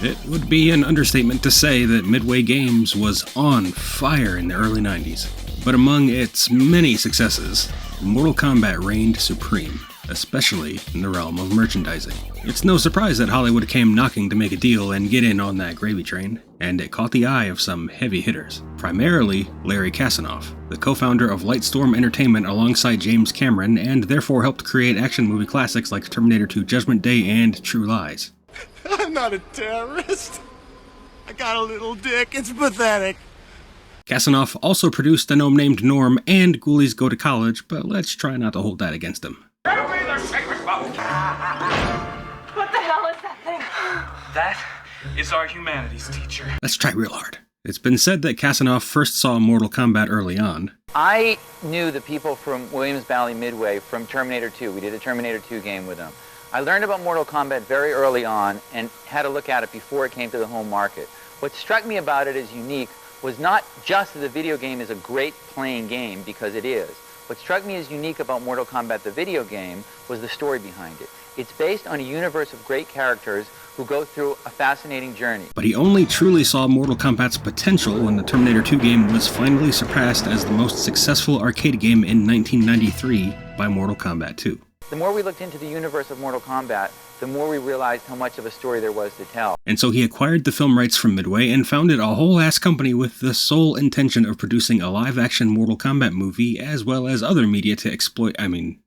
It would be an understatement to say that Midway Games was on fire in the early 90s. But among its many successes, Mortal Kombat reigned supreme, especially in the realm of merchandising. It's no surprise that Hollywood came knocking to make a deal and get in on that gravy train, and it caught the eye of some heavy hitters, primarily Larry Kasanoff, the co-founder of Lightstorm Entertainment alongside James Cameron, and therefore helped create action movie classics like Terminator 2 Judgment Day and True Lies. I'm not a terrorist. I got a little dick. It's pathetic. Kasanoff also produced A Gnome Named Norm and Ghoulies Go to College, but let's try not to hold that against him. What the hell is that thing? That is our humanities teacher. Let's try real hard. It's been said that Kasanoff first saw Mortal Kombat early on. I knew the people from Williams Valley Midway from Terminator 2. We did a Terminator 2 game with them. I learned about Mortal Kombat very early on and had a look at it before it came to the home market. What struck me about it as unique was not just that the video game is a great playing game, because it is. What struck me as unique about Mortal Kombat the video game was the story behind it. It's based on a universe of great characters who go through a fascinating journey. But he only truly saw Mortal Kombat's potential when the Terminator 2 game was finally surpassed as the most successful arcade game in 1993 by Mortal Kombat 2. The more we looked into the universe of Mortal Kombat, the more we realized how much of a story there was to tell. And so he acquired the film rights from Midway and founded a whole-ass company with the sole intention of producing a live-action Mortal Kombat movie as well as other media to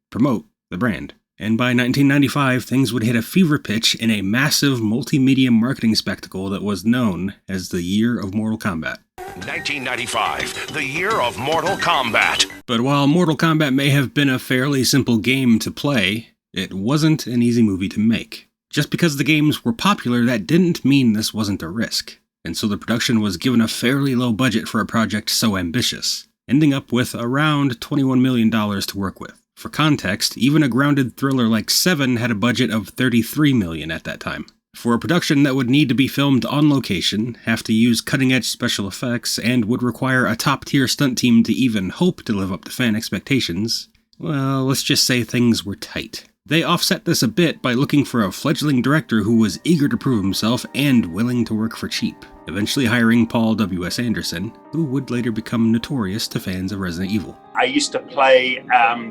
promote the brand. And by 1995, things would hit a fever pitch in a massive multimedia marketing spectacle that was known as the Year of Mortal Kombat. 1995, the year of Mortal Kombat. But while Mortal Kombat may have been a fairly simple game to play, it wasn't an easy movie to make. Just because the games were popular, that didn't mean this wasn't a risk. And so the production was given a fairly low budget for a project so ambitious, ending up with around $21 million to work with. For context, even a grounded thriller like Seven had a budget of $33 million at that time. For a production that would need to be filmed on location, have to use cutting-edge special effects, and would require a top-tier stunt team to even hope to live up to fan expectations, well, let's just say things were tight. They offset this a bit by looking for a fledgling director who was eager to prove himself and willing to work for cheap, eventually hiring Paul W.S. Anderson, who would later become notorious to fans of Resident Evil. I used to play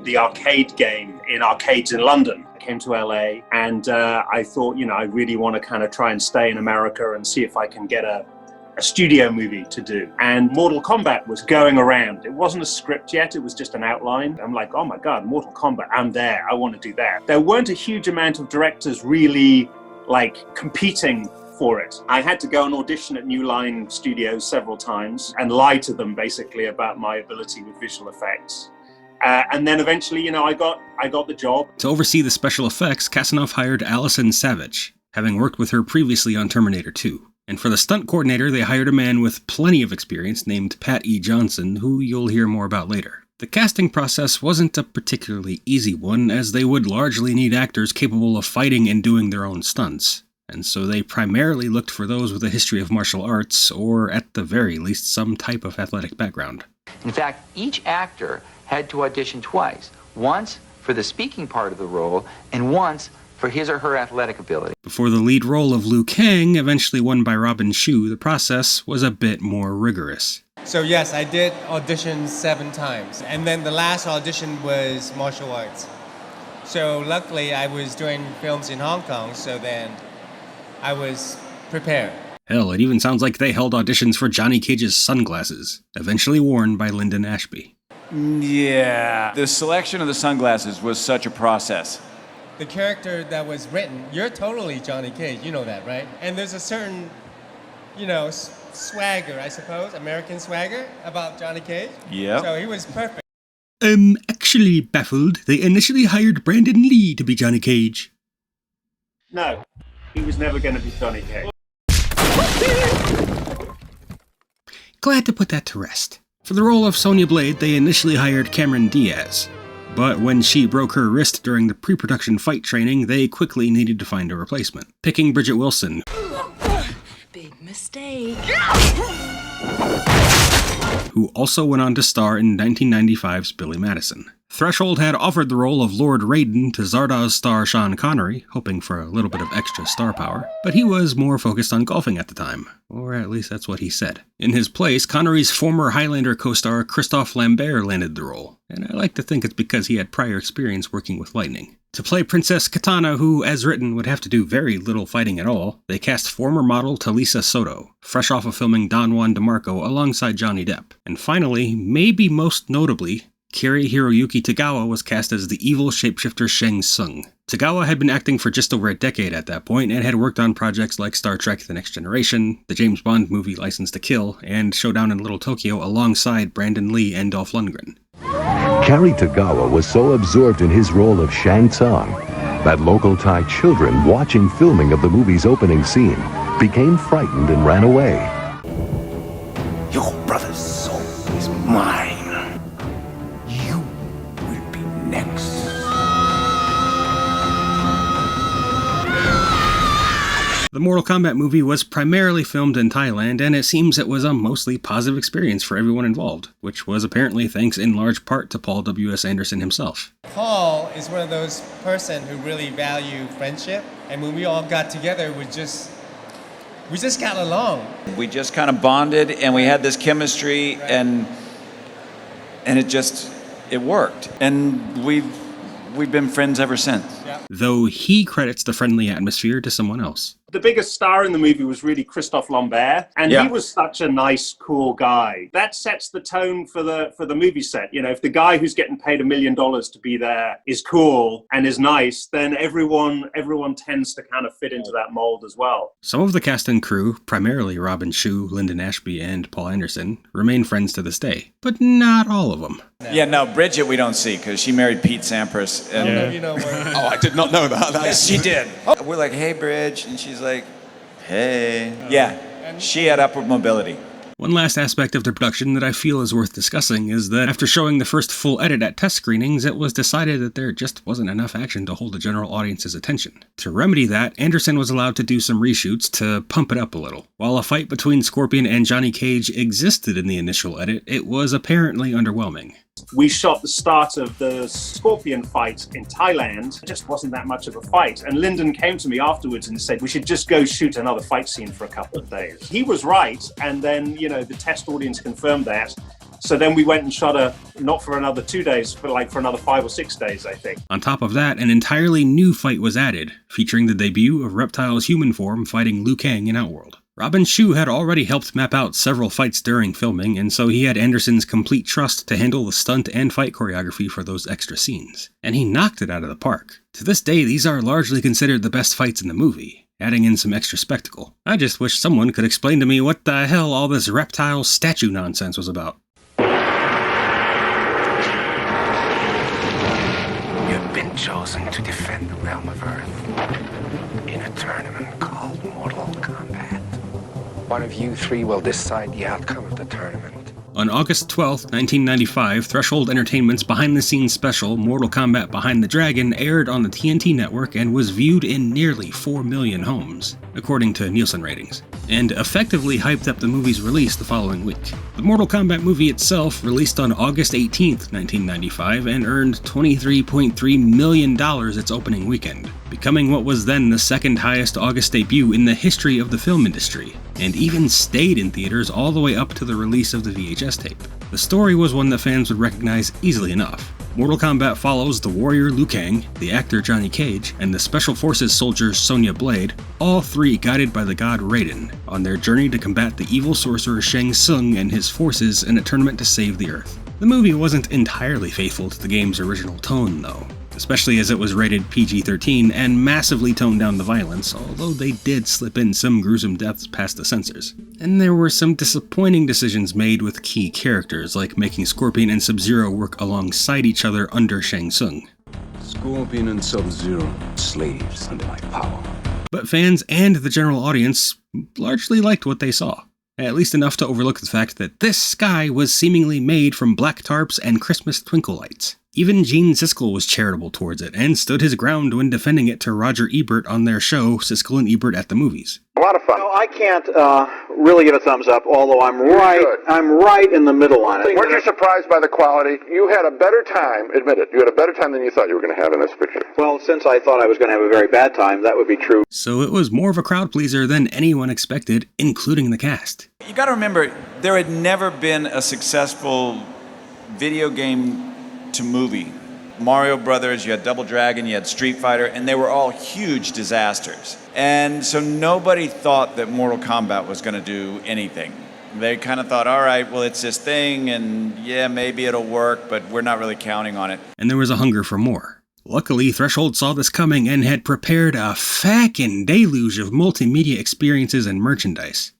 the arcade game in arcades in London. I came to LA and I thought, I really want to kind of try and stay in America and see if I can get a studio movie to do. And Mortal Kombat was going around. It wasn't a script yet, it was just an outline. I'm like, oh my God, Mortal Kombat, I'm there, I want to do that. There weren't a huge amount of directors really competing for it. I had to go and audition at New Line Studios several times and lie to them basically about my ability with visual effects. And then eventually, I got the job. To oversee the special effects, Kasanoff hired Allison Savage, having worked with her previously on Terminator 2. And for the stunt coordinator, they hired a man with plenty of experience named Pat E. Johnson, who you'll hear more about later. The casting process wasn't a particularly easy one, as they would largely need actors capable of fighting and doing their own stunts. And so they primarily looked for those with a history of martial arts, or at the very least, some type of athletic background. In fact, each actor had to audition twice. Once for the speaking part of the role, and once for his or her athletic ability. Before the lead role of Liu Kang, eventually won by Robin Shou, the process was a bit more rigorous. So yes, I did audition 7 times, and then the last audition was martial arts. So luckily I was doing films in Hong Kong, so then I was prepared. Hell, it even sounds like they held auditions for Johnny Cage's sunglasses, eventually worn by Lyndon Ashby. Yeah, the selection of the sunglasses was such a process. The character that was written, you're totally Johnny Cage, you know that, right? And there's a certain, swagger, I suppose, American swagger about Johnny Cage. Yeah. So he was perfect. I'm actually baffled. They initially hired Brandon Lee to be Johnny Cage. No, he was never going to be Johnny Cage. Glad to put that to rest. For the role of Sonya Blade, they initially hired Cameron Diaz. But when she broke her wrist during the pre-production fight training, they quickly needed to find a replacement, picking Bridget Wilson, Big mistake. who also went on to star in 1995's Billy Madison. Threshold had offered the role of Lord Raiden to Zardoz star Sean Connery, hoping for a little bit of extra star power, but he was more focused on golfing at the time, or at least that's what he said. In his place, Connery's former Highlander co-star Christophe Lambert landed the role, and I like to think it's because he had prior experience working with lightning. To play Princess Katana, who, as written, would have to do very little fighting at all, they cast former model Talisa Soto, fresh off of filming Don Juan DeMarco alongside Johnny Depp. And finally, maybe most notably, Kiri Hiroyuki Tagawa was cast as the evil shapeshifter Shang Tsung. Tagawa had been acting for just over a decade at that point and had worked on projects like Star Trek The Next Generation, the James Bond movie License to Kill, and Showdown in Little Tokyo alongside Brandon Lee and Dolph Lundgren. Kari Tagawa was so absorbed in his role of Shang Tsung that local Thai children watching filming of the movie's opening scene became frightened and ran away. Your brother's soul is mine. You will be next. The Mortal Kombat movie was primarily filmed in Thailand, and it seems it was a mostly positive experience for everyone involved, which was apparently thanks in large part to Paul W.S. Anderson himself. Paul is one of those person who really value friendship, and when we all got together, we just got along. We just kind of bonded, and we had this chemistry, right. and it worked. And we've been friends ever since. Yeah. Though he credits the friendly atmosphere to someone else. The biggest star in the movie was really Christophe Lambert, and he was such a nice, cool guy. That sets the tone for the movie set. You know, if the guy who's getting paid $1 million to be there is cool and is nice, then everyone tends to kind of fit into that mold as well. Some of the cast and crew, primarily Robin Shou, Lyndon Ashby, and Paul Anderson, remain friends to this day, but not all of them. Yeah, no, Bridget we don't see because she married Pete Sampras. And You know where. Oh, I did not know that. yes, she did. We're like, hey, Bridge, and she's like, hey. Yeah, she had upward mobility. One last aspect of the production that I feel is worth discussing is that after showing the first full edit at test screenings, it was decided that there just wasn't enough action to hold the general audience's attention. To remedy that, Anderson was allowed to do some reshoots to pump it up a little. While a fight between Scorpion and Johnny Cage existed in the initial edit, it was apparently underwhelming. We shot the start of the Scorpion fight in Thailand. It just wasn't that much of a fight. And Lyndon came to me afterwards and said, we should just go shoot another fight scene for a couple of days. He was right. And then, the test audience confirmed that. So then we went and shot not for another 2 days, but for another 5 or 6 days, I think. On top of that, an entirely new fight was added, featuring the debut of Reptile's human form fighting Liu Kang in Outworld. Robin Shou had already helped map out several fights during filming, and so he had Anderson's complete trust to handle the stunt and fight choreography for those extra scenes. And he knocked it out of the park. To this day, these are largely considered the best fights in the movie, adding in some extra spectacle. I just wish someone could explain to me what the hell all this reptile statue nonsense was about. You've been chosen to defend the realm of Earth in a tournament called Mortal Kombat. One of you three will decide the outcome of the tournament. On August 12, 1995, Threshold Entertainment's behind-the-scenes special, Mortal Kombat Behind the Dragon, aired on the TNT network and was viewed in nearly 4 million homes, according to Nielsen ratings, and effectively hyped up the movie's release the following week. The Mortal Kombat movie itself released on August 18, 1995, and earned $23.3 million its opening weekend, becoming what was then the second highest August debut in the history of the film industry, and even stayed in theaters all the way up to the release of the VHS tape. The story was one that fans would recognize easily enough. Mortal Kombat follows the warrior Liu Kang, the actor Johnny Cage, and the Special Forces soldier Sonya Blade, all three guided by the god Raiden, on their journey to combat the evil sorcerer Shang Tsung and his forces in a tournament to save the Earth. The movie wasn't entirely faithful to the game's original tone, though, especially as it was rated PG-13 and massively toned down the violence, although they did slip in some gruesome deaths past the censors. And there were some disappointing decisions made with key characters, like making Scorpion and Sub-Zero work alongside each other under Shang Tsung. Scorpion and Sub-Zero, slaves under my power. But fans and the general audience largely liked what they saw. At least enough to overlook the fact that this sky was seemingly made from black tarps and Christmas twinkle lights. Even Gene Siskel was charitable towards it, and stood his ground when defending it to Roger Ebert on their show, Siskel and Ebert at the Movies. A lot of fun. No, I can't really give a thumbs up, although I'm right in the middle on it. Weren't you surprised by the quality? You had a better time, admit it, you had a better time than you thought you were going to have in this picture. Well, since I thought I was going to have a very bad time, that would be true. So it was more of a crowd pleaser than anyone expected, including the cast. You got to remember, there had never been a successful video game to movie. Mario Brothers, you had Double Dragon, you had Street Fighter, and they were all huge disasters. And so nobody thought that Mortal Kombat was going to do anything. They kind of thought, all right, well, it's this thing, and yeah, maybe it'll work, but we're not really counting on it. And there was a hunger for more. Luckily, Threshold saw this coming and had prepared a feckin' deluge of multimedia experiences and merchandise.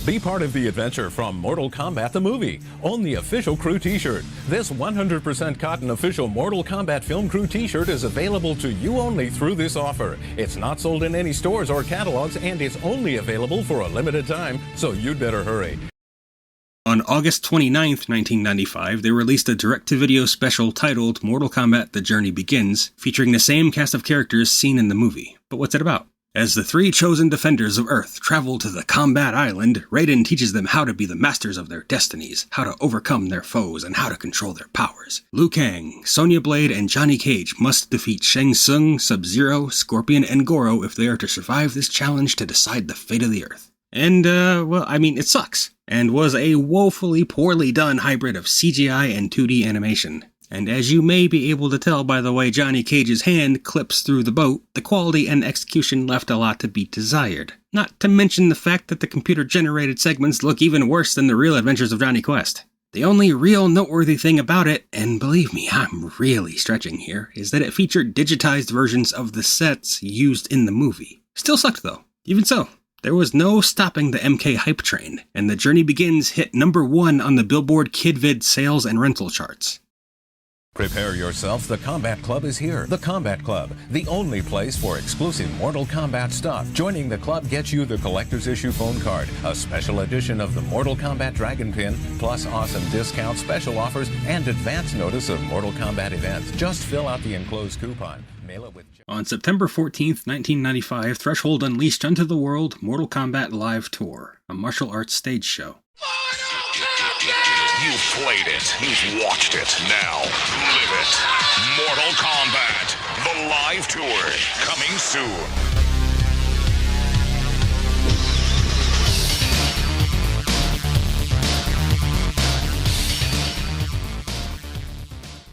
Be part of the adventure from Mortal Kombat the movie. Own the official crew t-shirt. This 100% cotton official Mortal Kombat film crew t-shirt is available to you only through this offer. It's not sold in any stores or catalogs, and it's only available for a limited time, so you'd better hurry. On August 29th, 1995, they released a direct-to-video special titled Mortal Kombat The Journey Begins, featuring the same cast of characters seen in the movie. But what's it about? As the three chosen defenders of Earth travel to the Combat Island, Raiden teaches them how to be the masters of their destinies, how to overcome their foes, and how to control their powers. Liu Kang, Sonya Blade, and Johnny Cage must defeat Shang Tsung, Sub-Zero, Scorpion, and Goro if they are to survive this challenge to decide the fate of the Earth. And, it sucks, and was a woefully poorly done hybrid of CGI and 2D animation. And as you may be able to tell by the way Johnny Cage's hand clips through the boat, the quality and execution left a lot to be desired. Not to mention the fact that the computer-generated segments look even worse than the real adventures of Johnny Quest. The only real noteworthy thing about it, and believe me, I'm really stretching here, is that it featured digitized versions of the sets used in the movie. Still sucked though. Even so, there was no stopping the MK hype train, and The Journey Begins hit #1 on the Billboard KidVid sales and rental charts. Prepare yourself, the Combat Club is here. The Combat Club, the only place for exclusive Mortal Kombat stuff. Joining the club gets you the collector's issue phone card, a special edition of the Mortal Kombat Dragon Pin, plus awesome discounts, special offers, and advance notice of Mortal Kombat events. Just fill out the enclosed coupon. Mail it with... On September 14th, 1995, Threshold unleashed onto the world Mortal Kombat Live Tour, a martial arts stage show. You've played it. You've watched it. Now, live it. Mortal Kombat, the live tour, coming soon.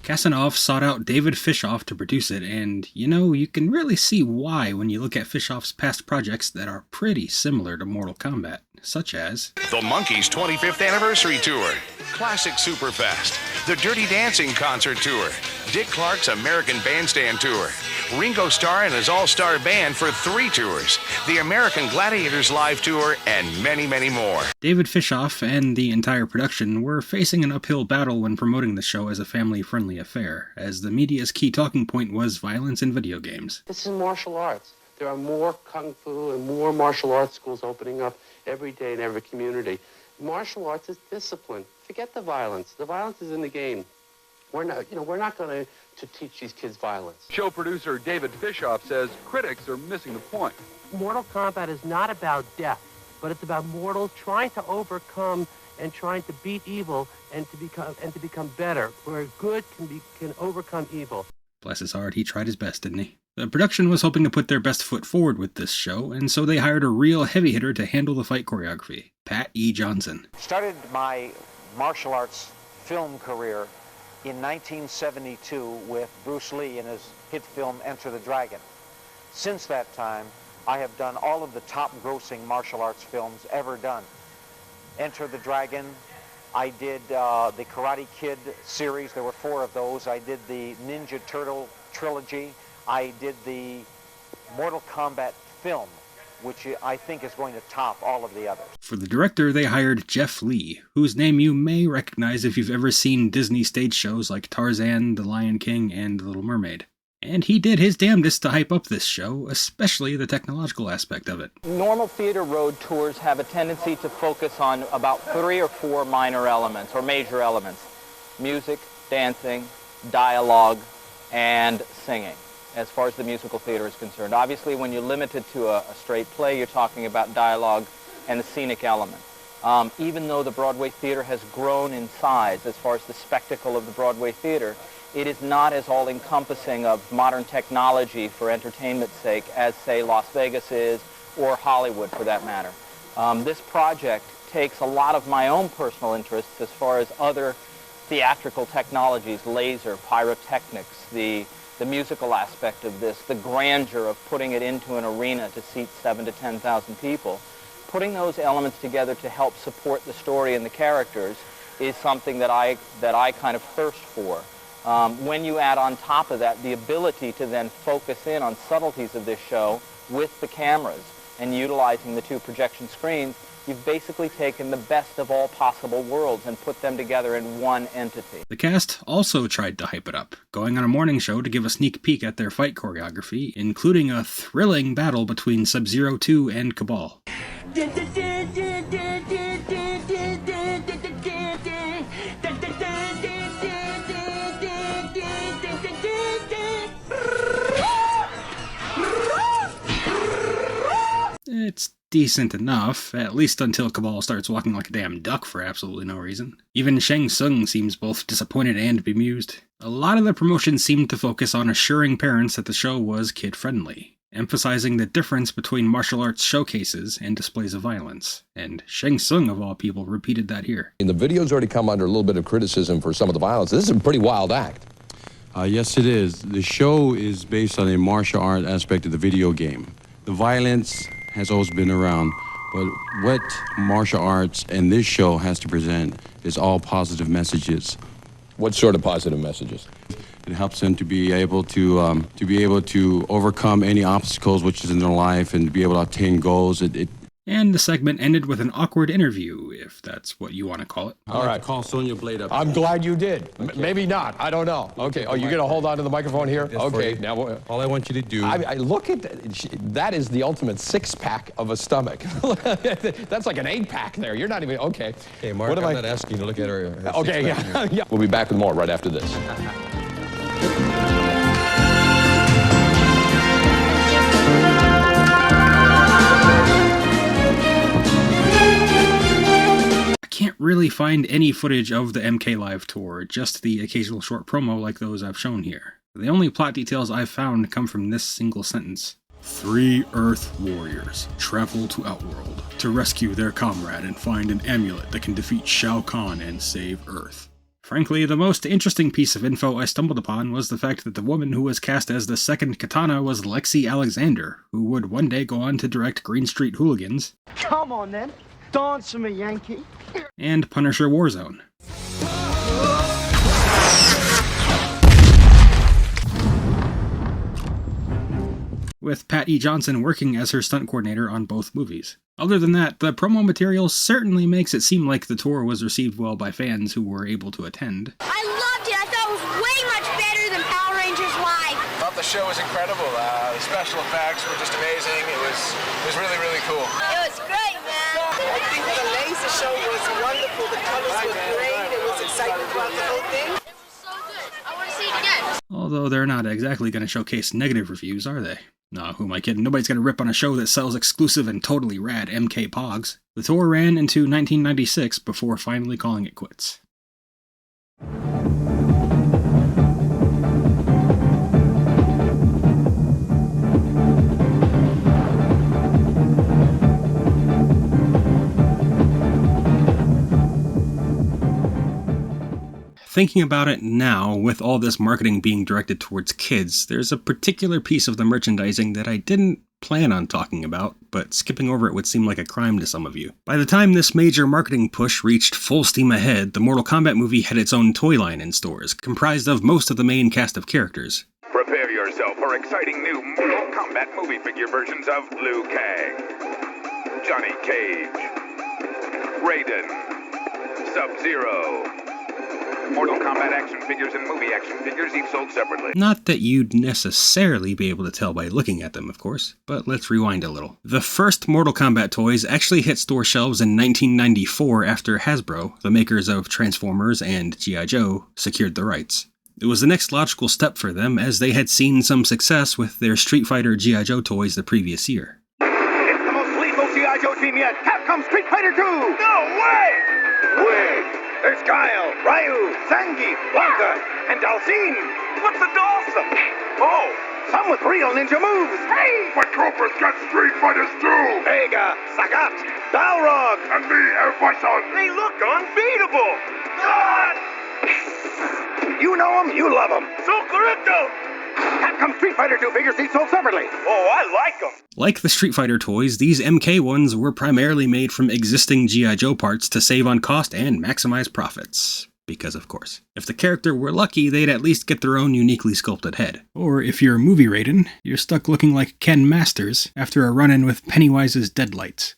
Kasanoff sought out David Fishoff to produce it, and, you can really see why when you look at Fishoff's past projects that are pretty similar to Mortal Kombat, such as The Monkees' 25th Anniversary Tour, Classic Superfest, The Dirty Dancing Concert Tour, Dick Clark's American Bandstand Tour, Ringo Starr and his all-star band for 3 tours, the American Gladiators Live Tour, and many, many more. David Fishoff and the entire production were facing an uphill battle when promoting the show as a family-friendly affair, as the media's key talking point was violence in video games. This is martial arts. There are more kung fu and more martial arts schools opening up every day in every community. Martial arts is discipline. Forget the violence. The violence is in the game. We're not going to teach these kids violence. Show producer David Fishoff says critics are missing the point. Mortal Kombat is not about death, but it's about mortals trying to overcome and trying to beat evil and to become better, where good can overcome evil. Bless his heart, he tried his best, didn't he? The production was hoping to put their best foot forward with this show, and so they hired a real heavy hitter to handle the fight choreography, Pat E. Johnson. Started my martial arts film career in 1972 with Bruce Lee in his hit film Enter the Dragon. Since that time, I have done all of the top grossing martial arts films ever done. Enter the Dragon, I did the Karate Kid series, there were 4 of those. I did the Ninja Turtle trilogy. I did the Mortal Kombat film, which I think is going to top all of the others. For the director, they hired Jeff Lee, whose name you may recognize if you've ever seen Disney stage shows like Tarzan, The Lion King, and The Little Mermaid. And he did his damnedest to hype up this show, especially the technological aspect of it. Normal theater road tours have a tendency to focus on about 3 or 4 minor elements, or major elements. Music, dancing, dialogue, and singing, as far as the musical theater is concerned. Obviously, when you're limited to a straight play, you're talking about dialogue and the scenic element. Even though the Broadway theater has grown in size as far as the spectacle of the Broadway theater, it is not as all-encompassing of modern technology for entertainment's sake as, say, Las Vegas is, or Hollywood for that matter. This project takes a lot of my own personal interests as far as other theatrical technologies, laser, pyrotechnics, the musical aspect of this, the grandeur of putting it into an arena to seat 7,000 to 10,000 people. Putting those elements together to help support the story and the characters is something that I kind of thirst for. When you add on top of that the ability to then focus in on subtleties of this show with the cameras and utilizing the two projection screens, you've basically taken the best of all possible worlds and put them together in one entity. The cast also tried to hype it up, going on a morning show to give a sneak peek at their fight choreography, including a thrilling battle between Sub-Zero 2 and Cabal. It's decent enough, at least until Cabal starts walking like a damn duck for absolutely no reason. Even Shang Tsung seems both disappointed and bemused. A lot of the promotion seemed to focus on assuring parents that the show was kid-friendly, emphasizing the difference between martial arts showcases and displays of violence. And Shang Tsung, of all people, repeated that here. And the video's already come under a little bit of criticism for some of the violence. This is a pretty wild act. Yes, it is. The show is based on a martial art aspect of the video game. The violence has always been around, but what martial arts and this show has to present is all positive messages. What sort of positive messages? It helps them to be able to overcome any obstacles which is in their life and to be able to attain goals. And the segment ended with an awkward interview, if that's what you want to call it. All right. Call Sonya Blade up. I'm glad you did. Maybe not. I don't know. Okay. Oh, you're going to hold on to the microphone here? Okay. Now, all I want you to do. I look at that is the ultimate six-pack of a stomach. That's like an 8-pack there. You're not even okay. Hey, Mark, I'm not asking you to look at her. Okay. Yeah. We'll be back with more right after this. Can't really find any footage of the MK Live tour, just the occasional short promo like those I've shown here. The only plot details I've found come from this single sentence. 3 Earth warriors travel to Outworld to rescue their comrade and find an amulet that can defeat Shao Kahn and save Earth. Frankly, the most interesting piece of info I stumbled upon was the fact that the woman who was cast as the second Katana was Lexi Alexander, who would one day go on to direct Green Street Hooligans. Come on then, dance for me, Yankee. And Punisher Warzone. With Pat E. Johnson working as her stunt coordinator on both movies. Other than that, the promo material certainly makes it seem like the tour was received well by fans who were able to attend. I loved it. I thought it was way much better than Power Rangers Live. I thought the show was incredible. The special effects were just amazing. It was really, really cool. It was great, man. I think the laser show was wonderful. The colors were great. It was exciting throughout the whole thing. It was so good. I want to see it again. Although they're not exactly going to showcase negative reviews, are they? No, who am I kidding? Nobody's going to rip on a show that sells exclusive and totally rad MK Pogs. The tour ran into 1996 before finally calling it quits. Thinking about it now, with all this marketing being directed towards kids, there's a particular piece of the merchandising that I didn't plan on talking about, but skipping over it would seem like a crime to some of you. By the time this major marketing push reached full steam ahead, the Mortal Kombat movie had its own toy line in stores, comprised of most of the main cast of characters. Prepare yourself for exciting new Mortal Kombat movie figure versions of Liu Kang, Johnny Cage, Raiden, Sub-Zero, Mortal Kombat action figures and movie action figures, each sold separately. Not that you'd necessarily be able to tell by looking at them, of course, but let's rewind a little. The first Mortal Kombat toys actually hit store shelves in 1994 after Hasbro, the makers of Transformers and G.I. Joe, secured the rights. It was the next logical step for them, as they had seen some success with their Street Fighter G.I. Joe toys the previous year. It's the most lethal G.I. Joe team yet. Capcom Street Fighter 2. No way! Wait! There's Guile, Ryu, Zangief, Blanca, and Dalcine. What's the Dawson? Oh, some with real ninja moves. Hey! My troopers got Street Fighters too. Vega, Sagat, Balrog, and me, El Bison. They look unbeatable. God! You know them, you love them. So correcto! Capcom Street Fighter 2 figures each sold separately. Oh, I like them. Like the Street Fighter toys, these MK ones were primarily made from existing G.I. Joe parts to save on cost and maximize profits. Because of course. If the character were lucky, they'd at least get their own uniquely sculpted head. Or if you're movie Raiden, you're stuck looking like Ken Masters after a run-in with Pennywise's Deadlights.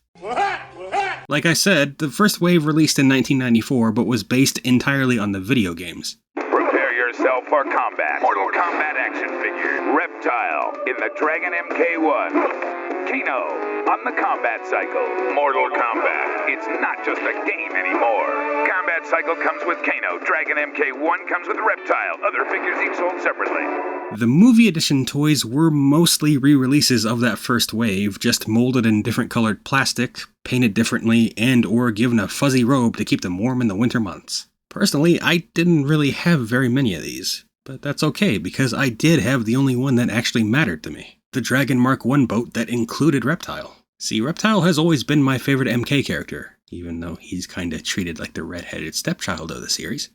Like I said, the first wave released in 1994, but was based entirely on the video games. Prepare yourself for combat. Mortal Kombat action figure. Reptile in the Dragon MK1. Kano on the Combat Cycle. Mortal Kombat. It's not just a game anymore. Combat Cycle comes with Kano. Dragon MK1 comes with Reptile. Other figures each sold separately. The movie edition toys were mostly re-releases of that first wave, just molded in different colored plastic, painted differently, and or given a fuzzy robe to keep them warm in the winter months. Personally, I didn't really have very many of these, but that's okay because I did have the only one that actually mattered to me. The Dragon Mark I boat that included Reptile. See, Reptile has always been my favorite MK character, even though he's kinda treated like the red-headed stepchild of the series.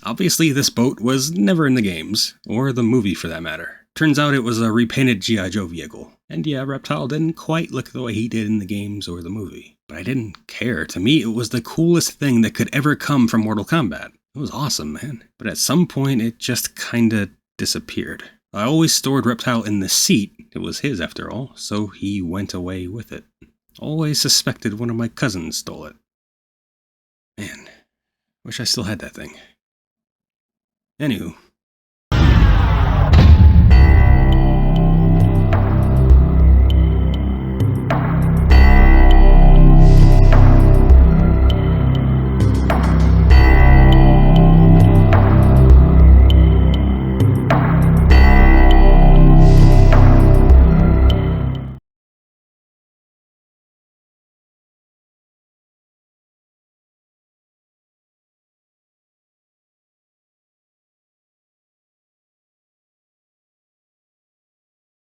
Obviously, this boat was never in the games, or the movie for that matter. Turns out it was a repainted G.I. Joe vehicle. And yeah, Reptile didn't quite look the way he did in the games or the movie. But I didn't care. To me, it was the coolest thing that could ever come from Mortal Kombat. It was awesome, man. But at some point, it just kinda disappeared. I always stored Reptile in the seat. It was his after all, so he went away with it. Always suspected one of my cousins stole it. Man, wish I still had that thing. Anywho,